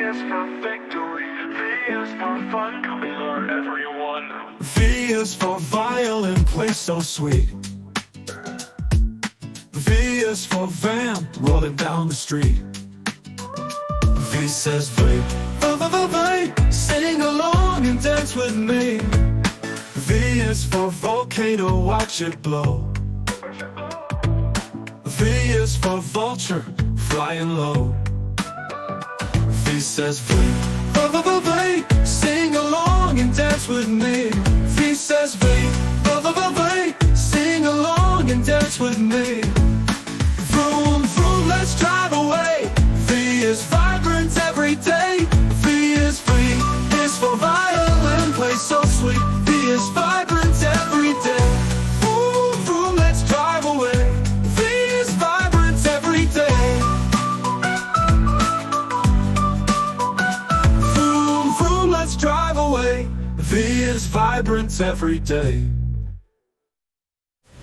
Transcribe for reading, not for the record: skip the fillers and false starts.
is for victory, V is for fun, color everyone. V is for violin, play so sweet. V is for van, rolling down the street. V says V, V, sing along and dance with me. V is for volcano, watch it blow. V is for vulture, flying low. V says V, V, sing along and dance with me. V says V, V, sing along and dance with me. Vroom, vroom, let's drive away. V is vibrant every day. V is for violin, play so sweet. V is vibrant every day. Vroom, vroom, let's drive away. V is vibrant every day. Vroom, vroom, let's drive away. V is vibrant every day.